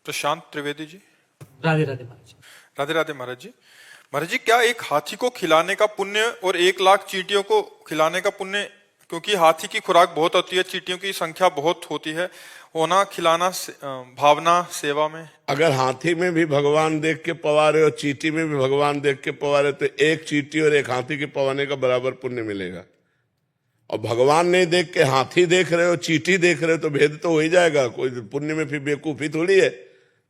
प्रशांत त्रिवेदी जी। राधे राधे महाराज जी। राधे राधे महाराज जी। महाराज जी, क्या एक हाथी को खिलाने का पुण्य और 1 लाख चींटियों को खिलाने का पुण्य, क्योंकि हाथी की खुराक बहुत होती है, चींटियों की संख्या बहुत होती है, होना खिलाना भावना सेवा में? अगर हाथी में भी भगवान देख के पवारे और चींटी में भी भगवान देख के पवारे तो एक चींटी और एक हाथी के पवाने का बराबर पुण्य मिलेगा। और भगवान नहीं देख के हाथी देख रहे हो, चींटी देख रहे हो, तो भेद तो हो ही जाएगा। कोई पुण्य में फिर बेवकूफी थोड़ी है।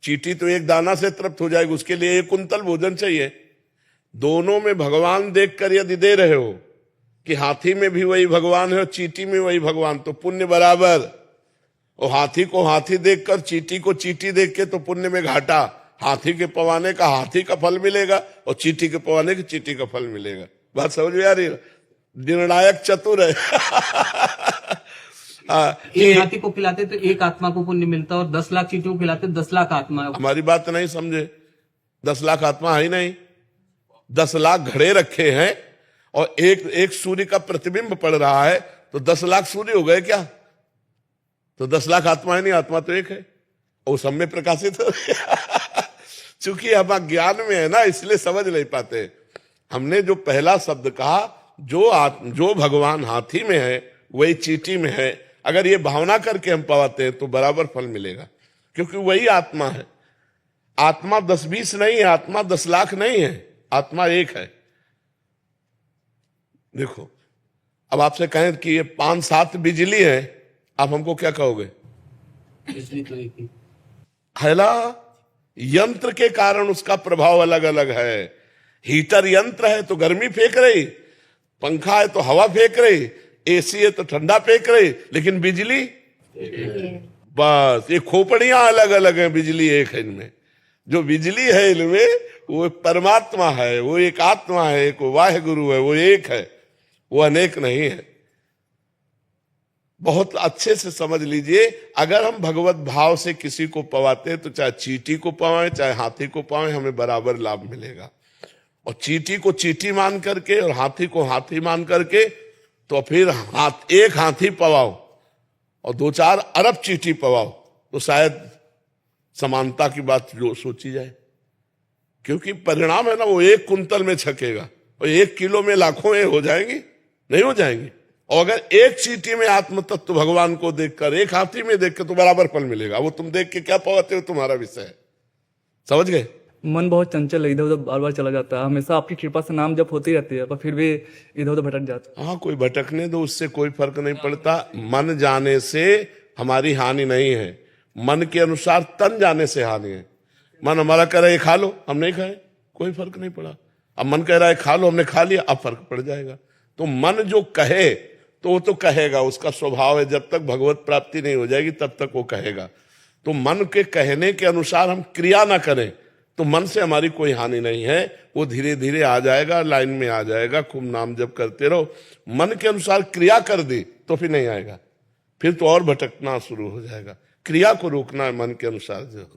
चींटी तो एक दाना से तृप्त हो जाएगी, उसके लिए 1 कुंतल भोजन चाहिए। दोनों में भगवान देखकर यदि दे रहे हो कि हाथी में भी वही भगवान है और चींटी में वही भगवान, तो पुण्य बराबर। और हाथी को हाथी देखकर चींटी को चींटी देख के तो पुण्य में घाटा। हाथी के पवाने का हाथी का फल मिलेगा और चींटी के पवाने के चींटी का फल मिलेगा। बात समझ में आ रही है? निर्णायक चतुर है। एक हाथी को खिलाते तो 1 आत्मा को पुण्य मिलता, और 10 लाख चींटियों को खिलाते 10 लाख आत्मा। हमारी बात नहीं समझे। 10 लाख आत्मा है ही नहीं, 10 लाख घड़े रखे हैं और एक सूर्य का प्रतिबिंब पड़ रहा है, तो 10 लाख सूर्य हो गए क्या? तो 10 लाख आत्मा है नहीं, आत्मा तो एक है और सब में प्रकाशित हो। चूंकि हम ज्ञान में है ना, इसलिए समझ नहीं पाते। हमने जो पहला शब्द कहा, जो भगवान हाथी में है वही चींटी में है, अगर ये भावना करके हम पाते हैं तो बराबर फल मिलेगा, क्योंकि वही आत्मा है। आत्मा 10-20 नहीं है, आत्मा 10 लाख नहीं है, आत्मा एक है। देखो, अब आपसे कहें कि ये 5-7 बिजली है, आप हमको क्या कहोगे? बिजली तो एक ही है ना। यंत्र के कारण उसका प्रभाव अलग अलग है। हीटर यंत्र है तो गर्मी फेंक रही, पंखा है तो हवा फेंक रही, एसी है तो ठंडा फेंक रही, लेकिन बिजली बस। ये खोपड़ियां अलग अलग हैं, बिजली एक है इनमें। जो बिजली है इनमें वो परमात्मा है, वो एक आत्मा है, एक वाहे गुरु है, वो एक है, वो अनेक नहीं है। बहुत अच्छे से समझ लीजिए, अगर हम भगवत भाव से किसी को पवाते हैं तो चाहे चींटी को पवाएं चाहे हाथी को पवाएं, हमें बराबर लाभ मिलेगा। और चींटी को चींटी मान करके और हाथी को हाथी मान करके, तो फिर एक हाथी पवाओ और 2-4 अरब चींटी पवाओ, तो शायद समानता की बात जो सोची जाए। क्योंकि परिणाम है ना, वो 1 कुंतल में छकेगा और 1 किलो में लाखों हो जाएंगी, नहीं हो जाएंगी। और अगर एक चींटी में आत्म तत्व भगवान को देखकर, एक हाथी में देखकर, तो बराबर फल मिलेगा। वो तुम देख के क्या पवाते हो, तुम्हारा विषय है। समझ गए? मन बहुत चंचल है, इधर उधर बार बार चला जाता है। हमेशा आपकी कृपा से नाम जप होती रहती है, पर फिर भी इधर उधर भटक जाता है। हाँ, कोई भटकने दो, उससे कोई फर्क नहीं पड़ता। मन जाने से हमारी हानि नहीं है, मन के अनुसार तन जाने से हानि है। मन हमारा कह रहा है खा लो, हम नहीं खाए, कोई फर्क नहीं पड़ा। अब मन कह रहा है खा लो, हमने खा लिया, अब फर्क पड़ जाएगा। तो मन जो कहे तो वो तो कहेगा, उसका स्वभाव है। जब तक भगवत प्राप्ति नहीं हो जाएगी तब तक वो कहेगा। तो मन के कहने के अनुसार हम क्रिया ना करें तो मन से हमारी कोई हानि नहीं है। वो धीरे धीरे आ जाएगा, लाइन में आ जाएगा। खूब नाम जप करते रहो, मन के अनुसार क्रिया कर दी तो फिर नहीं आएगा, फिर तो और भटकना शुरू हो जाएगा। क्रिया को रोकना है मन के अनुसार जो